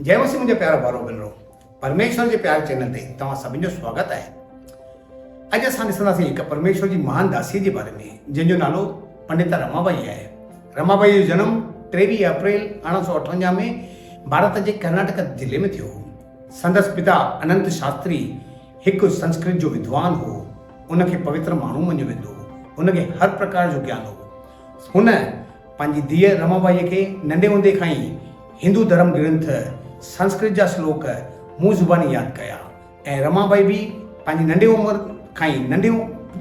जय मसीह मुझे प्यारो भारो भेनरो, परमेश्वर के प्यार चैनल ते तव्हां सभिनी जो स्वागत है। अॼु असां ॾिसंदासीं हिकु परमेश्वर जी महान दासी जे बारे में जंहिंजो नालो पंडित रमाबाई आहे। रमाबाई जो जनम 23 अप्रैल 1858 में भारत जे कर्नाटक जिले में थियो। संदसि पिता अनंत शास्त्री हिकु संस्कृत जो विद्वान हो। उनखे पवित्र माण्हू मञियो वेंदो हो। उनखे हर प्रकार जो ज्ञान हो। हुन पंहिंजी धीअ रमाबाईअ खे नंढे हूंदे खां ई हिंदू धर्म ग्रंथ संस्कृत जा श्लोक मुंहुं ज़ुबानी यादि कया ऐं रमाबाई बि पंहिंजी नंढी उमिरि खां ई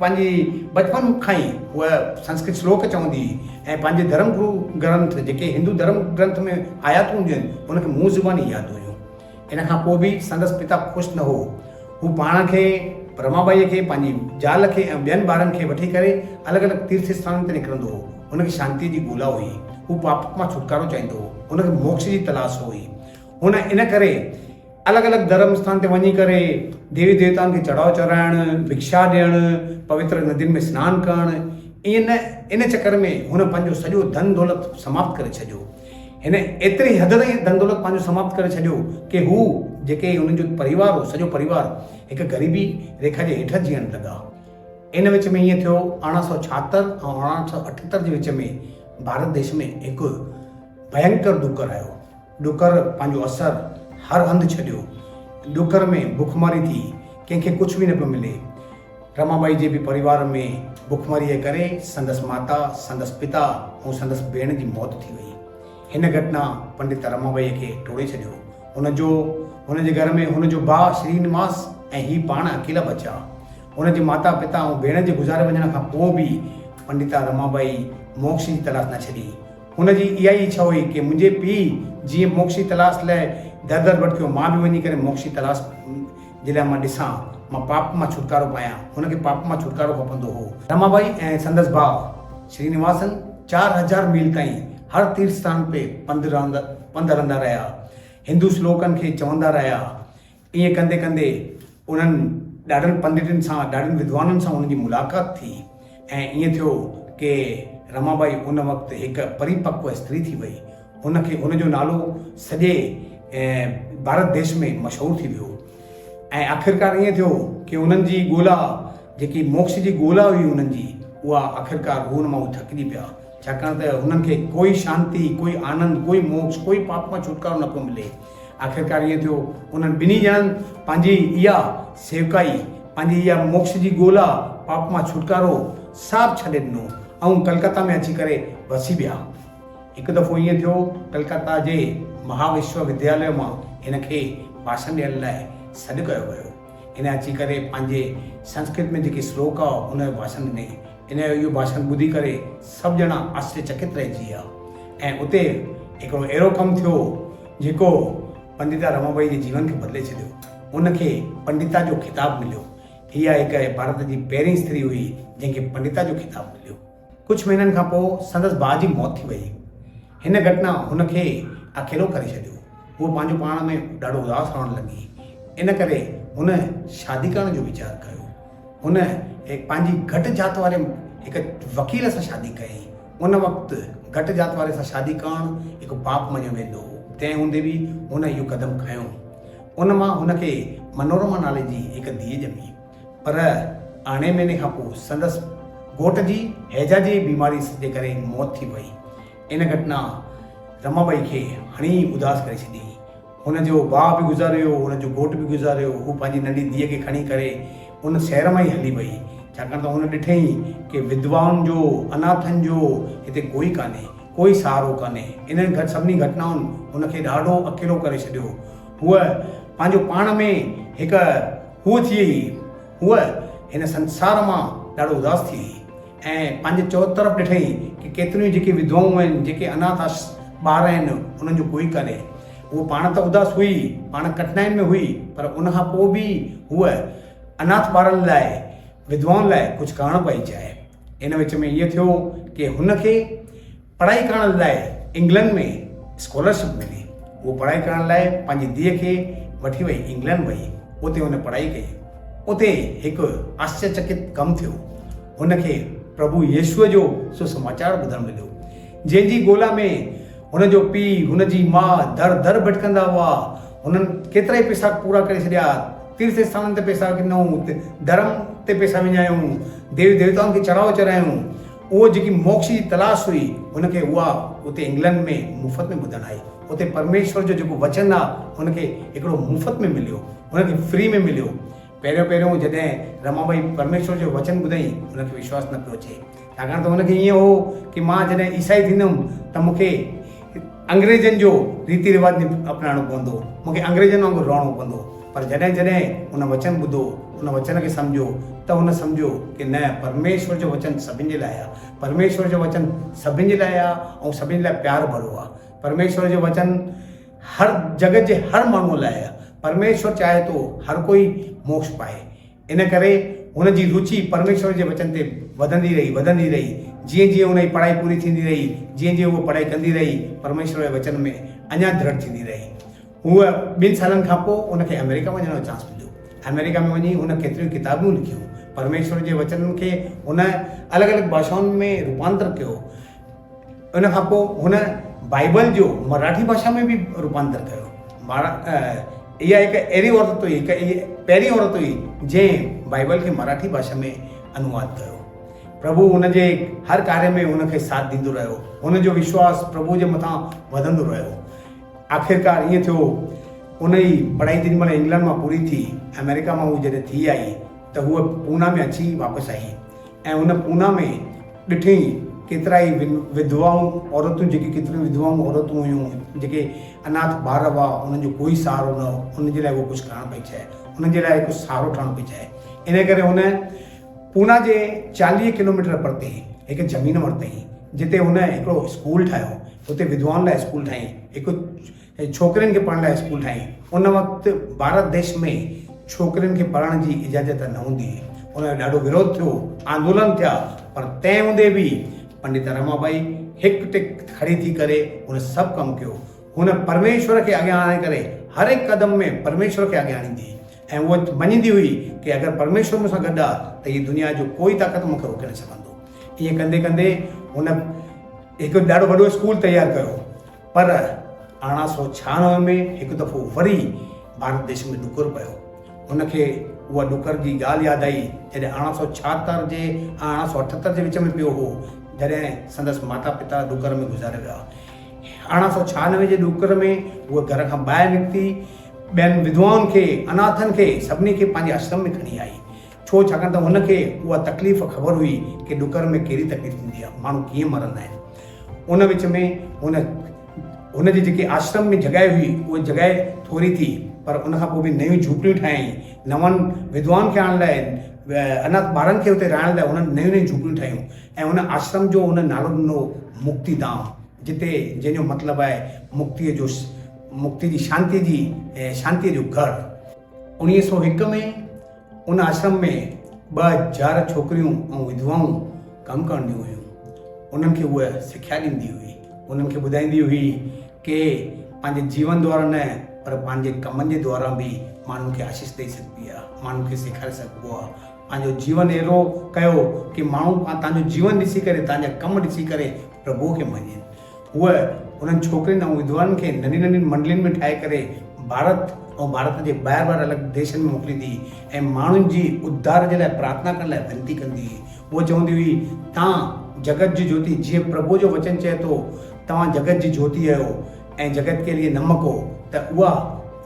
पंहिंजी बचपन खां ई उहा संस्कृत श्लोक चवंदी ऐं पंहिंजे धर्म गुरु ग्रंथ जेके हिंदू धर्म ग्रंथ में आयातूं हूंदियूं आहिनि उनखे मुंहुं ज़ुबानी यादि हुयूं। इन खां पोइ बि संदसि पिता ख़ुशि न हो। हू पाण खे रमाबाईअ खे पंहिंजी ज़ाल खे ऐं ॿियनि ॿारनि खे वठी करे अलॻि अलॻि तीर्थ स्थान ते निकिरंदो हो। उनखे शांतीअ जी ॻोल्हा हुई। हू पाप मां छुटकारो चाहींदो हो। उनखे मोक्ष जी तलाश हुई। हुन इन करे अलॻि अलॻि धर्म स्थान ते वञी करे देवी देवताउनि खे चढ़ाव चढ़ाइणु, भिक्षा ॾियणु, पवित्र नदियुनि में सनानु करणु, इन चकर में हुन पंहिंजो सॼो धन दौलत समाप्त करे छॾियो। हिन एतिरी हद ताईं धन दौलत पंहिंजो समाप्त करे छॾियो कि हू जेके हुननि जो परिवार हो, सॼो परिवार हिकु ग़रीबी रेखा जे हेठि जीअण लॻा। इन विच में ईअं थियो 1876 ऐं 1878 जे विच में भारत देश में हिकु भयंकर डुकर आयो। डुकर पंहिंजो असरु हर हंधि छॾियो। डुकर में भुखमारी थी, कंहिंखे कुझु बि न पियो मिले। रमाबाई जे बि परिवार में भुखमारीअ जे करे संदसि माता, संदसि पिता ऐं संदसि भेण जी मौत थी वई। हिन घटना पंडित रमाबाईअ खे टोड़े छॾियो। हुनजे घर में हुनजो भाउ श्रीनिवास ऐं ही पाण अकेला बचा। हुनजे माता पिता ऐं भेण जे गुज़ारे वञण खां पोइ बि पंडिता रमाबाई मोक्ष जी तलाश न छॾी। हुनजी इहा ई इच्छा हुई कि मुंहिंजे पीउ जीअं मोक्ष जी तलाश लाइ दर दर भटकियो, मां बि वञी करे मोक्ष जी तलाश जे लाइ मां ॾिसां, मां पाप मां छुटकारो पायां। हुनखे पाप मां छुटकारो खपंदो हो। रमाबाई ऐं संदसि भाउ श्रीनिवासन 4000 मील ताईं हर तीर्थ स्थान ते पंधु रहंदा रहिया। हिंदू श्लोकनि खे चवंदा रहिया। ईअं कंदे कंदे उन्हनि ॾाढनि पंडितनि सां, ॾाढनि विद्वाननि सां उन्हनि जी मुलाक़ात थी ऐं ईअं थियो कि रमाबाई उन वक़्तु हिकु परिपक्व स्त्री थी वई। हुनजो नालो सॼे भारत देश में मशहूरु थी वियो ऐं आख़िरकार ईअं थियो कि उन्हनि जी ॻोल्हा, जेकी मोक्ष जी ॻोल्हा हुई उन्हनि जी, उहा आख़िरकार हुन मां थकिजी पिया। छाकाणि त हुननि खे कोई शांती, कोई आनंद, कोई मोक्ष, कोई पाप मां छुटकारो न पियो मिले। आख़िरकार ईअं थियो उन्हनि ॿिन्ही ॼणनि पंहिंजी इहा सेवकाई, पंहिंजी इहा मोक्ष जी ॻोल्हा, पाप मां छुटकारो सभु छॾे ॾिनो ऐं कलकत्ता में अची करे वसी विया। हिकु दफ़ो ईअं थियो, कलकत्ता जे महाविश्वविद्यालय मां हिन खे भाषण ॾियण लाइ सॾु कयो वियो। हिन अची करे पंहिंजे संस्कृत में जेके श्लोक आहे उन जो भाषण ॾिनई। इन जो इहो भाषण ॿुधी करे सभु ॼणा आश्चर्यचकित रहिजी विया ऐं उते हिकिड़ो अहिड़ो कमु थियो जेको पंडिता रमाबाई जे जीवन खे बदिले छॾियो। उनखे पंडिता जो ख़िताबु मिलियो। इहा हिकु भारत जी पहिरीं स्त्री हुई जंहिंखे पंडिता जो ख़िताबु मिलियो। कुझु महीननि खां पोइ संदसि भाउ जी मौत थी वई। हिन घटना हुनखे अकेलो करे छॾियो। उहो पंहिंजो पाण में ॾाढो उदास रहणु लॻी। इन करे हुन शादी करण जो वीचार कयो। हुन पंहिंजी घटि जात वारे हिकु वकील सां शादी कई। उन वक़्तु घटि जात वारे सां शादी करणु हिकु पाप मञियो वेंदो हो। तंहिं हूंदे बि हुन इहो क़दमु खयो। उन मां हुनखे मनोरमा नाले जी हिकु धीअ ॼमी। पर 8 महीने खां पोइ संदसि घोट जी हैजा जी बीमारी जे करे मौत थी वई। इन घटना रमाबाई खे हणी उदास करे छॾी। हुनजो भाउ बि गुज़ारियो, हुनजो घोट बि गुज़ारियो। हू पंहिंजी नंढी धीअ खे खणी करे उन शहर मां ई हली वई। छाकाणि त हुन ॾिठई कि विधवाउनि जो, अनाथनि जो हिते कोई कान्हे, कोई सहारो कान्हे। इन्हनि सभिनी घटनाउनि हुनखे ॾाढो अकेलो करे छॾियो। हूअ पंहिंजो पाण में हिकु हूअ थी वई। हूअ हिन संसार मां ॾाढो उदास थी वई ऐं पंहिंजे चौतरफ़ ॾिठई कि केतिरियूं जेके विधवाऊं आहिनि, जेके अनाथ ॿार आहिनि, उन्हनि जो कोई कान्हे। उहो पाण त उदास हुई, पाण कठिनाइनि में हुई, पर उनखां पोइ बि हूअ अनाथ ॿारनि लाइ, विधवाउनि लाइ कुझु करणु पई चाहे। इन विच में इहो थियो कि हुनखे पढ़ाई करण लाइ इंग्लैंड में स्कॉलरशिप मिली। उहो पढ़ाई करण लाइ पंहिंजी धीअ खे वठी वई, इंग्लैंड वई। उते हुन पढ़ाई कई। उते हिकु आश्चर्यचकित कमु थियो। हुनखे प्रभु येशूअ जो सुसमाचार ॿुधणु मिलियो, जंहिंजी ॻोल्हा में हुनजो पीउ हुनजी माउ दर दर भटकंदा हुआ, हुननि केतिरा ई पैसा पूरा करे छॾिया, तीर्थ स्थाननि ते पैसा ॾिनऊं, धर्म ते पैसा विञायूं, देवी देवताउनि खे चढ़ावो चढ़ायूं। उहो जेकी मोक्ष जी तलाश हुई हुनखे उहा उते इंग्लैंड में मुफ़्त में ॿुधणु आई। उते परमेश्वर जो जेको वचन आहे हुनखे हिकिड़ो मुफ़्त में मिलियो, हुनखे फ्री में मिलियो। पहिरियों जॾहिं रमाबाई परमेश्वर जो वचन ॿुधई हुनखे विश्वासु न पियो अचे, छाकाणि त हुनखे ईअं हो कि मां जॾहिं ईसाई थींदुमि त मूंखे अंग्रेज़नि जो रीति रिवाज अपनाइणो पवंदो, मूंखे अंग्रेज़नि वांगुरु रहणो पवंदो। पर जॾहिं जॾहिं हुन वचन ॿुधो, हुन वचन खे सम्झो, त हुन सम्झो कि न, परमेश्वर जो वचन सभिनि जे लाइ आहे, परमेश्वर जो वचन सभिनि जे लाइ आहे ऐं सभिनि लाइ प्यार भरो आहे। परमेश्वर जो वचन हर जगत जे हर माण्हूअ लाइ आहे। परमेश्वर चाहे थो हर कोई मोक्ष पाए, इन करे हुनजी रुचि परमेश्वर जे वचन ते वधंदी रही। जीअं जीअं हुनजी पढ़ाई पूरी थींदी रही, जीअं जीअं उहा पढ़ाई कंदी रही, परमेश्वर जे वचन में अञा दृढ़ थींदी रही। हूअ 2 सालनि खां पोइ हुनखे अमेरिका वञण जो चांस मिलियो। अमेरिका में वञी हुन केतिरियूं किताबूं लिखियूं, परमेश्वर जे वचननि खे हुन अलॻि अलॻि भाषाउनि में रूपांतर कयो। उन खां पोइ हुन बाइबल जो मराठी भाषा में बि रूपांतर कयो। इहा हिकु अहिड़ी औरत हुई, पहिरीं औरत हुई जंहिं बाइबल खे मराठी भाषा में अनुवाद कयो। प्रभु हुनजे हर कार्य में हुनखे साथ ॾींदो रहियो, हुनजो विश्वास प्रभु जे मथां वधंदो रहियो। आख़िरकार ईअं थियो, उन जी पढ़ाई तेॾी महिल इंग्लैंड मां पूरी थी, अमेरिका मां हू जॾहिं थी आई त हूअ पूना में अची वापसि आई ऐं हुन पूना में ॾिठी केतिरा ई विधवाऊं औरतूं, जेके केतिरियूं विधवाऊं औरतूं हुयूं, जेके अनाथ ॿार हुआ, उन्हनि जो कोई सहारो न हो, उनजे लाइ उहो कुझु करणु पई चाहे, उन्हनि जे लाइ कुझु सहारो ठहणु पई चाहे। इन करे हुन पूना जे 40 किलोमीटर परते हिकु ज़मीन वरितई, जिते हुन हिकिड़ो स्कूल ठाहियो, हुते विधवाउनि लाइ स्कूल ठाही, हिकु छोकिरियुनि खे पढ़ण लाइ स्कूल ठाही। उन वक़्तु भारत देश में छोकिरियुनि खे पढ़ण जी इजाज़त न हूंदी हुई, उनजो ॾाढो विरोध थियो, आंदोलन थिया, पर तंहिं हूंदे बि पंडित रमाबाई हिकु टिक खड़ी थी करे हुन सभु कमु कयो। हुन परमेश्वर खे अॻियां आणे करे हर हिकु क़दम में परमेश्वर खे अॻियां आणींदी ऐं उहा मञींदी हुई कि अगरि परमेश्वर मूंसां गॾु आहे त हीअ दुनिया जो कोई ताक़त मूंखे रोके न सघंदो। ईअं कंदे कंदे हुन हिकु ॾाढो वॾो स्कूल तयारु कयो। पर 1896 में हिकु दफ़ो वरी भारत देश में ॾुकुर पियो। हुनखे उहा ॾुकर जी ॻाल्हि यादि आई जॾहिं 1876 जे 1878 जे विच में पियो हो, जॾहिं संदसि माता पिता ॾुकर में गुज़ारे विया। 1896 जे ॾुकर में उहा घर खां ॿाहिरि निकिती, ॿियनि विधवाउनि खे, अनाथनि खे, सभिनी खे पंहिंजे आश्रम में खणी आई। छो? छाकाणि त हुनखे उहा तकलीफ़ ख़बर हुई कि ॾुकर में कहिड़ी तकलीफ़ थींदी आहे, माण्हू कीअं मरंदा आहिनि। उन विच में हुनजी जेकी आश्रम में जॻहि हुई, उहा जॻहि थोरी थी, पर उनखां पोइ बि नयूं झूपड़ियूं ठाहियूं, नवनि विधवाउनि खे आणण लाइ, अनाथ ॿारनि खे हुते रहण लाइ हुननि नयूं नयूं झूपड़ियूं ठाहियूं। ऐं हुन आश्रम जो हुन नालो ॾिनो मुक्तिधाम, जिते जंहिंजो मतिलबु आहे मुक्ति जी शांतीअ जो घर। 1901 में उन आश्रम में 2000 छोकिरियूं ऐं विधवाऊं कमु कंदियूं हुयूं। उन्हनि खे उहा सिख्या ॾींदी हुई, उन्हनि खे ॿुधाईंदी हुई कि पंहिंजे जीवन द्वारा न, पर पंहिंजे कमनि जे द्वारा बि माण्हुनि खे आशीष ॾेई सघिबी आहे, माण्हुनि खे सेखारे सघिबो आहे। पंहिंजो जीवन अहिड़ो कयो कि माण्हू तव्हांजो जीवन ॾिसी करे, तव्हांजा कम ॾिसी करे प्रभुअ खे मञनि। उहा उन्हनि छोकिरियुनि ऐं विधवाउनि खे नंढी नंढी मंडलियुनि में ठाहे करे भारत ऐं भारत जे ॿाहिरि अलॻि देशनि में मोकिलींदी ऐं माण्हुनि जी उद्धार जे लाइ प्रार्थना करण लाइ विनती कंदी हुई। उहा चवंदी हुई, तव्हां जगत जी ज्योति, जीअं प्रभु जो वचन चए थो, तव्हां जगत जी ज्योति आहियो ऐं जगत के लिए नमक हो। त उहा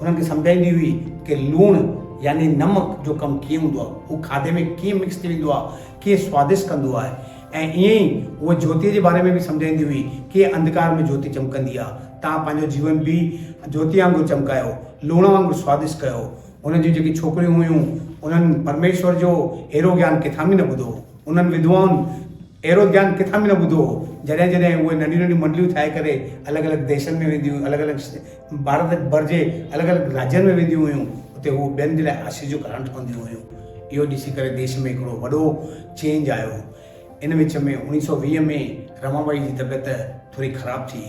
हुननि खे सम्झाईंदी हुई कि लूणु यानी नमक जो कमु कीअं हूंदो आहे, हू खाधे में कीअं मिक्स थी वेंदो आहे, कीअं स्वादिष्ट कंदो आहे। ऐं ईअं ई उहा ज्योतीअ जे बारे में बि सम्झाईंदी हुई कि अंधकार में ज्योति चमकंदी आहे, तव्हां पंहिंजो जीवन बि ज्योति वांगुरु चमकायो, लूण वांगुरु स्वादिष्ट कयो। उन्हनि जी जेकी छोकिरियूं हुयूं, उन्हनि परमेश्वर जो अहिड़ो ज्ञान किथां बि न ॿुधो, उन्हनि विधवाउनि अहिड़ो ज्ञान किथां बि न ॿुधो। जॾहिं जॾहिं उहे नंढियूं नंढियूं मंडलियूं ठाहे करे अलॻि अलॻि देशनि में वेंदियूं, अलॻि अलॻि भारत भर जे अलॻि अलॻि राज्यनि में वेंदियूं हुयूं, उते उहे ॿियनि जे लाइ आशीष जो कारण ठहंदियूं हुयूं। इहो ॾिसी करे देश में हिकिड़ो वॾो चेंज आयो। इन विच में 1920 में रमाबाई जी तबियत थोरी ख़राबु थी।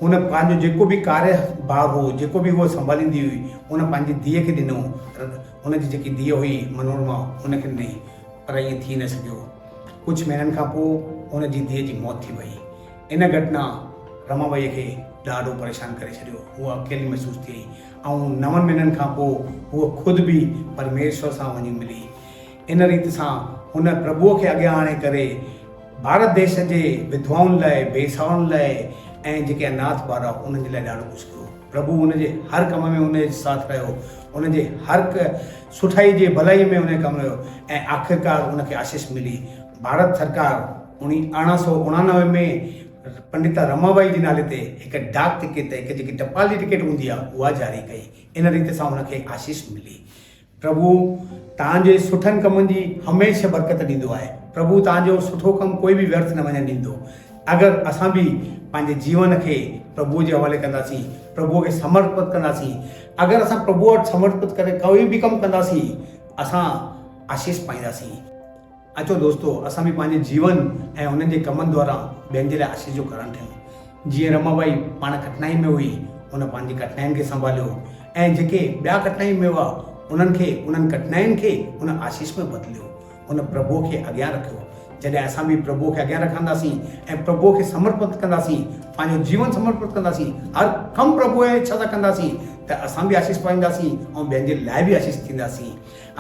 हुन पंहिंजो जेको बि कार्य भार हो, जेको बि उहा संभालींदी हुई, उन पंहिंजी धीअ खे ॾिनो। हुनजी जेकी धीअ हुई मनोरमा, हुनखे ॾिनई, पर ईअं थी न सघियो। कुझु महीननि खां पोइ हुनजी धीअ जी मौत थी वई। इन घटना रमाबाईअ खे ॾाढो परेशान करे छॾियो। उहा अकेली महसूसु थी ऐं 9 महीननि खां पोइ उहा ख़ुदि बि परमेश्वर सां वञी मिली। इन रीति सां हुन प्रभुअ खे अॻियां आणे करे भारत देश जे विधवाउनि लाइ, बेसहारनि लाइ ऐं जेके अनाथ ॿार उन्हनि जे लाइ ॾाढो कुझु कयो। प्रभु हुनजे हर कम में हुनजे साथ रहियो, हुनजे हर सुठाई जे भलाई में हुन कमु कयो ऐं आख़िरकार हुनखे आशीष मिली। भारत सरकार 1899 में पंडिता रमाबाई जे नाले ते हिकु डाक टिकट, हिकु जेकी टपाल जी टिकट हूंदी आहे उहा जारी कई। इन रीति सां हुनखे आशीष मिली। प्रभु तव्हांजे सुठनि कमनि जी हमेशह बरकत ॾींदो आहे। प्रभु तव्हांजो सुठो कमु कोई बि व्यर्थ न वञणु ॾींदो। अगरि असां बि पंहिंजे जीवन खे प्रभुअ जे हवाले कंदासीं, प्रभुअ खे समर्पित कंदासीं, अगरि असां प्रभु वटि समर्पित करे कोई बि कमु कंदासीं, असां आशीष पाईंदासीं। अचो दोस्तो, असां बि पंहिंजे जीवन ऐं हुननि जे कमनि द्वारा ॿियनि जे लाइ आशीष जो कारण थियूं। जीअं रमाबाई पाण कठिनाई में हुई, हुन पंहिंजी कठिनाइनि खे संभालियो ऐं जेके ॿिया कठिनाई में हुआ उन्हनि कठिनाइनि खे हुन आशीष में बदिलियो, हुन प्रभुअ खे अॻियां रखियो। जॾहिं असां बि प्रभुअ खे अॻियां रखंदासीं ऐं प्रभुअ खे समर्पित कंदासीं, पंहिंजो जीवन समर्पित कंदासीं, हर कमु प्रभुअ जे इच्छा सां कंदासीं, त असां बि आशीष पाईंदासीं ऐं ॿियनि जे लाइ बि आशीष थींदासीं।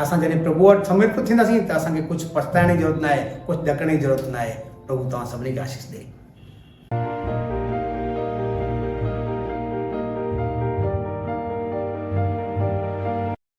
असां जॾहिं प्रभु वटि समर्पित थींदासीं त असांखे कुझु पछताइण जी ज़रूरत न आहे, कुझु ॾकण जी ज़रूरत न आहे। प्रभु तव्हां सभिनी खे आशीष ॾे।